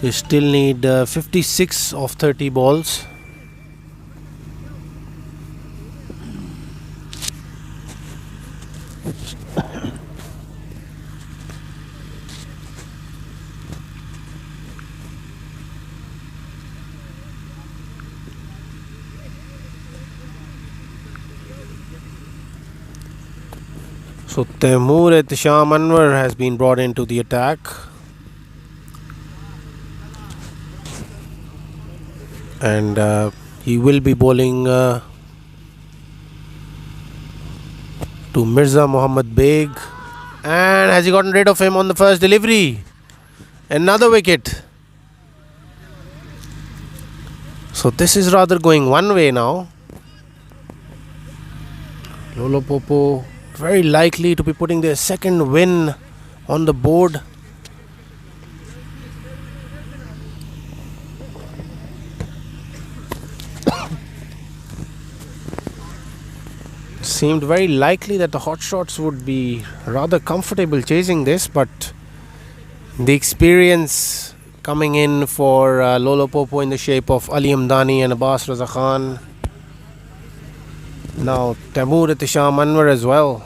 [SPEAKER 1] They still need 56 of 30 balls. So Taimur Ihtisham Anwar has been brought into the attack. And he will be bowling to Mirza Muhammad Beg. And has he gotten rid of him on the first delivery? Another wicket. So this is rather going one way now. Lolo Popo very likely to be putting their second win on the board. Seemed very likely that the HotShots would be rather comfortable chasing this, but the experience coming in for Lolo Popo in the shape of Ali Amdani and Abbas Raza Khan. Now Taimur Ihtisham Anwar as well,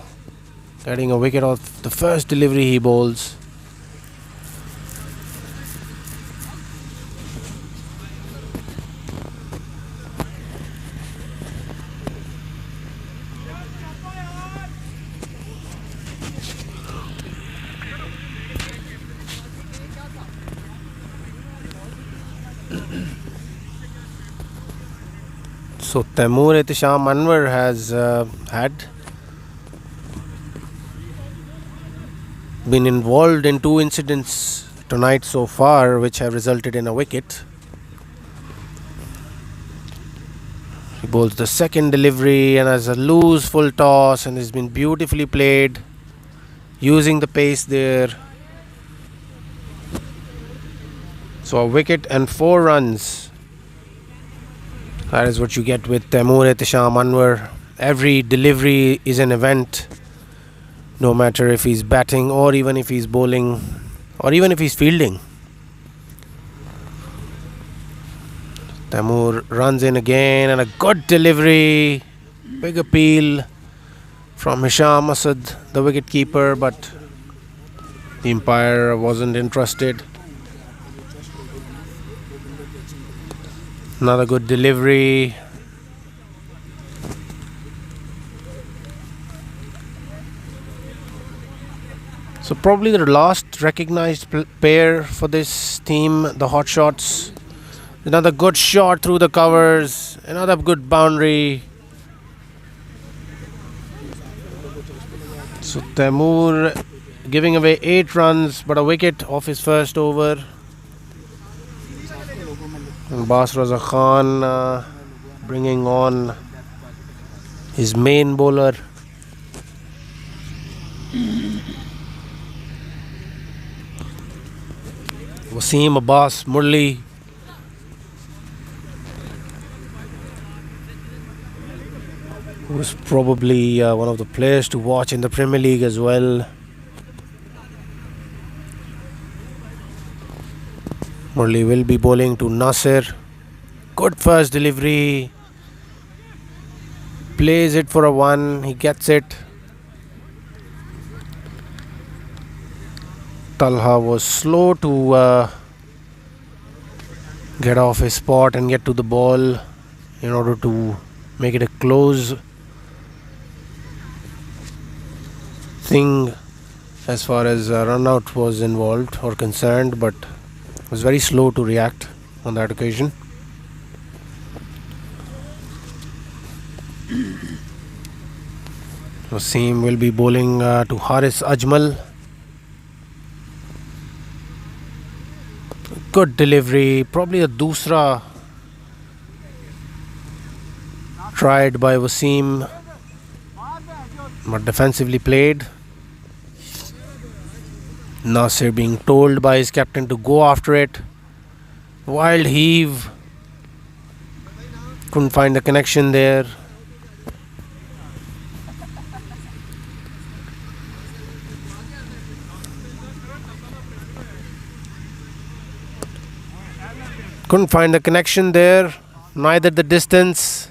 [SPEAKER 1] getting a wicket off the first delivery he bowls. So Taimur Ihtisham Anwar has been involved in 2 incidents tonight so far, which have resulted in a wicket. He bowls the second delivery and has a loose full toss and has been beautifully played, using the pace there. So a wicket and 4 runs. That is what you get with Taimur Ehtisham Anwar. Every delivery is an event, no matter if he's batting or even if he's bowling or even if he's fielding. Taimur runs in again and a good delivery. Big appeal from Hisham Asad, the wicket keeper, but the umpire wasn't interested. Another good delivery. So probably the last recognized pair for this team, the HotShots. Another good shot through the covers. Another good boundary. So Taimur giving away 8 runs but a wicket off his first over. And Bas Raza Khan bringing on his main bowler. Wasim Abbas Murli. Who's probably one of the players to watch in the Premier League as well. Murli will be bowling to Nasir. Good first delivery. Plays it for a 1. He gets it. Talha was slow to get off his spot and get to the ball in order to make it a close thing as far as run out was involved or concerned, but was very slow to react on that occasion. Wasim will be bowling to Haris Ajmal. Good delivery, probably a dusra tried by Wasim, but defensively played. Nasir being told by his captain to go after it. Wild heave. Couldn't find the connection there. Couldn't find the connection there. Neither the distance.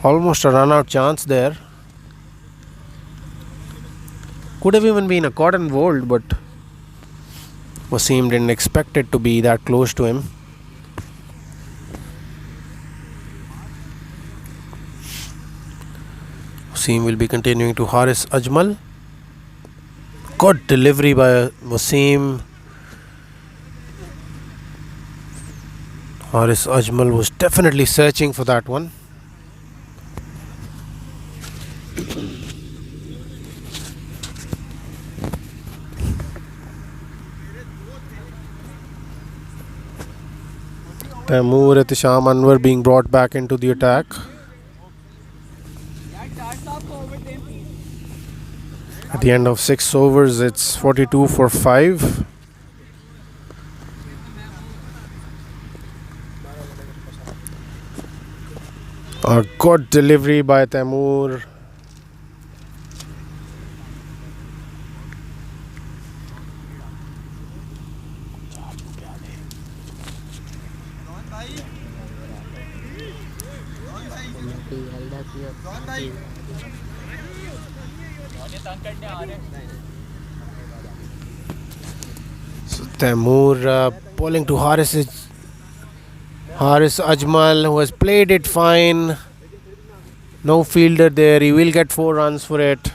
[SPEAKER 1] Almost a run out chance there. Could have even been a cotton bowled, but Wasim didn't expect it to be that close to him. Wasim will be continuing to Haris Ajmal. Good delivery by Wasim. Haris Ajmal was definitely searching for that one. Taimur Ehtisham Anwar being brought back into the attack. At the end of 6 overs, it's 42 for 5. A good delivery by Taimur. So Taimur bowling to Haris Ajmal, who has played it fine. No fielder there. He will get 4 runs for it.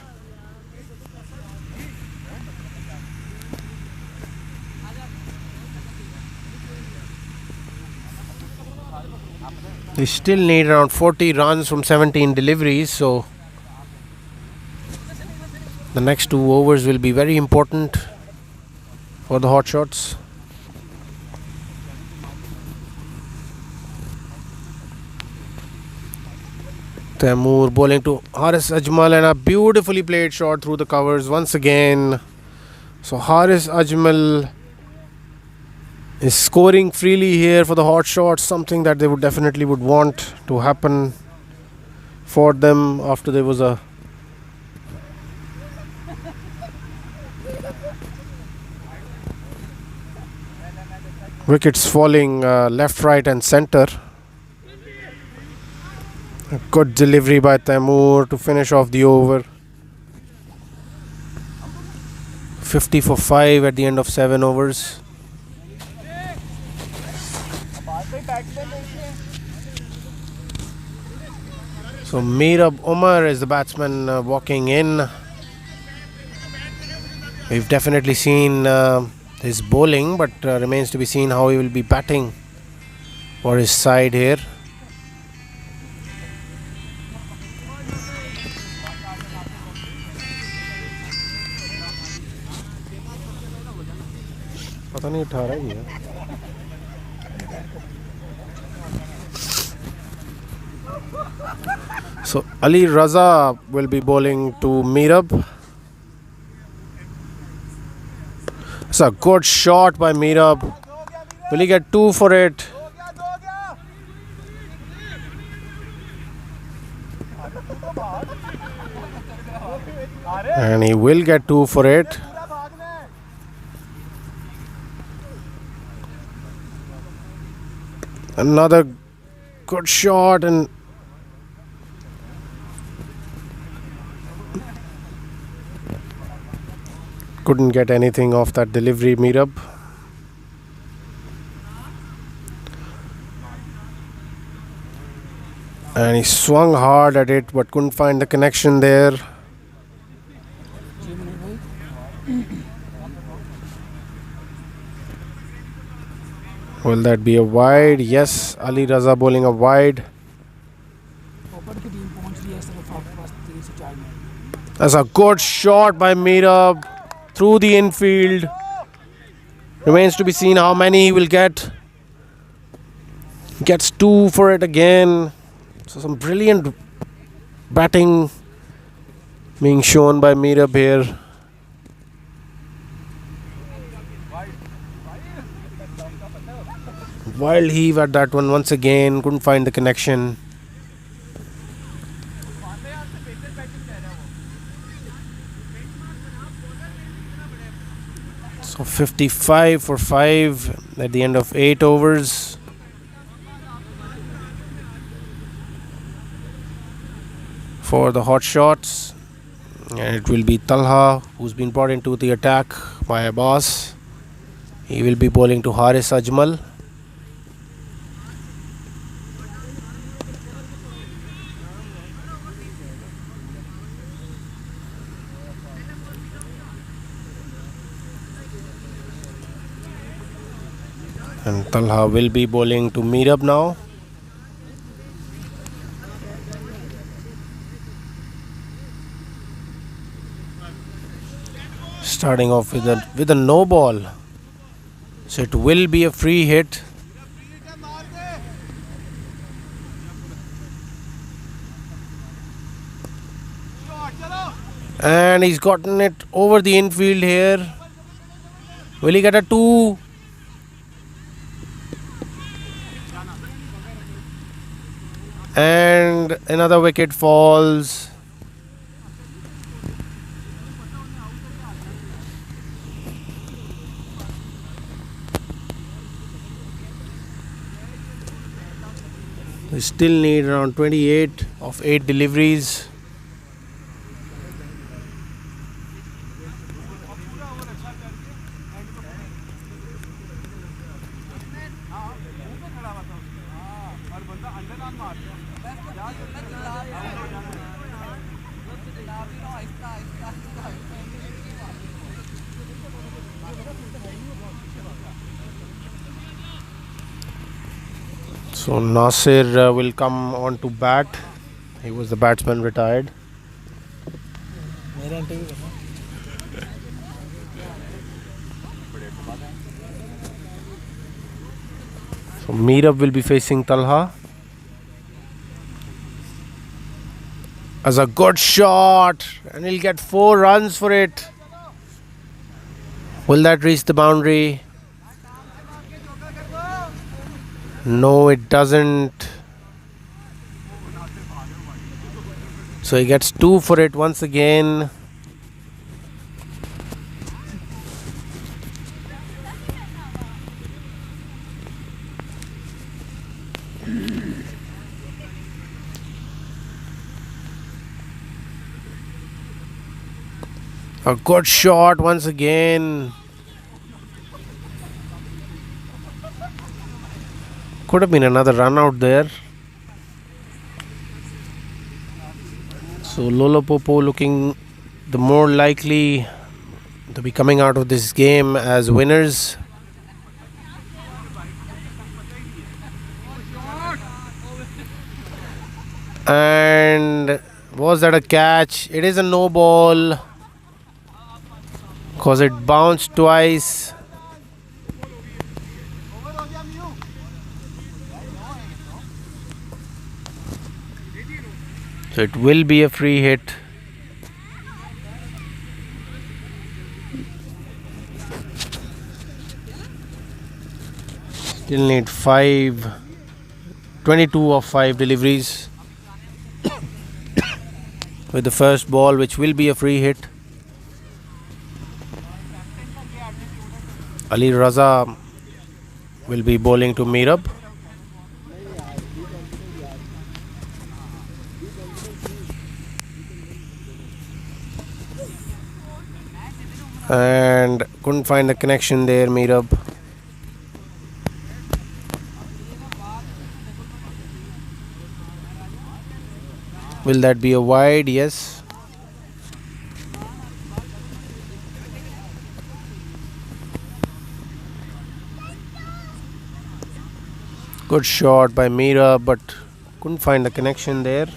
[SPEAKER 1] They still need around 40 runs from 17 deliveries, so the next 2 overs will be very important for the HotShots. Taimur bowling to Haris Ajmal, and a beautifully played shot through the covers once again. So Haris Ajmal is scoring freely here for the hot shots, something that they would definitely would want to happen for them after there was a wickets falling left, right and centre. A good delivery by Taimur to finish off the over. 50 for 5 at the end of 7 overs. So Mirab Umar is the batsman walking in. We've definitely seen his bowling, but remains to be seen how he will be batting for his side here. पता नहीं उठा रहा है ये. So Ali Raza will be bowling to Mirab. It's a good shot by Mirab. Will he get 2 for it? And he will get 2 for it. Another good shot, and couldn't get anything off that delivery, Mirab. And he swung hard at it but couldn't find the connection there. Will that be a wide? Yes, Ali Raza bowling a wide. That's a good shot by Mirab through the infield. Remains to be seen how many he will get. Gets 2 for it again. So some brilliant batting being shown by Mirab here. Wild heave at that one once again. Couldn't find the connection. So 55 for 5 at the end of 8 overs. For the hot shots. And it will be Talha who's been brought into the attack by Abbas. He will be bowling to Haris Ajmal. And Talha will be bowling to Mirab now. Starting off with a no ball. So it will be a free hit. And he's gotten it over the infield here. Will he get a 2? And another wicket falls. We still need around 28 of 8 deliveries. So Nasir will come on to bat. He was the batsman retired. So Mirab will be facing Talha. As a good shot, and he'll get 4 runs for it. Will that reach the boundary? No, it doesn't. So he gets 2 for it once again. A good shot once again. Could have been another run out there. So Lolo Popo looking the more likely to be coming out of this game as winners. And was that a catch? It is a no ball because it bounced twice. So it will be a free hit. Still need 22 of 5 deliveries with the first ball, which will be a free hit. Ali Raza will be bowling to Mirab. And couldn't find the connection there, Mirab. Will that be a wide? Yes. Good shot by Mirab, but couldn't find the connection there.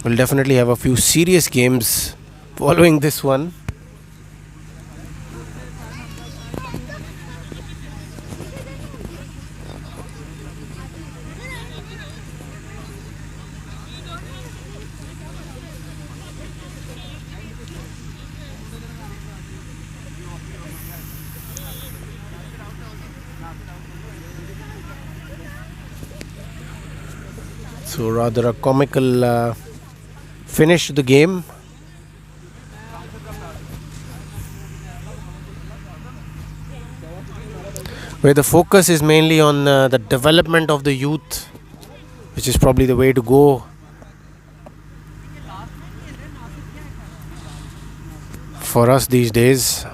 [SPEAKER 1] We'll definitely have a few serious games following this one. So rather a comical finish to the game. Where the focus is mainly on the development of the youth, which is probably the way to go for us these days.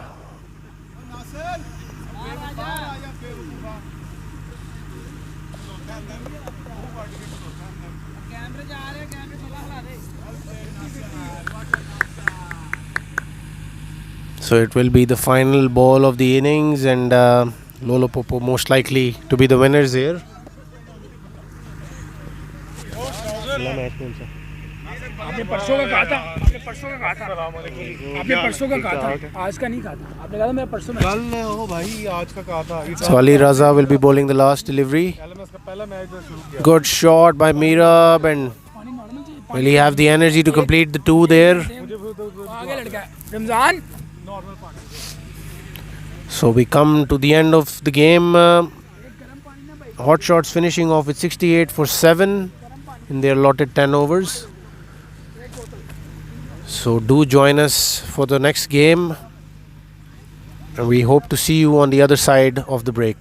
[SPEAKER 1] So it will be the final ball of the innings, and Lolo Popo most likely to be the winners here.
[SPEAKER 4] आपने परसों का कहा था आपने परसों का कहा था आज का नहीं कहा था आपने कहा था मेरा परसों कल हो भाई आज का कहा था
[SPEAKER 1] So Ali Raza will be bowling the last delivery. Good shot by Mirab, and will he have the energy to complete the 2 there? So we come to the end of the game. HotShots finishing off with 68 for 7 in their allotted 10 overs. So do join us for the next game, and we hope to see you on the other side of the break.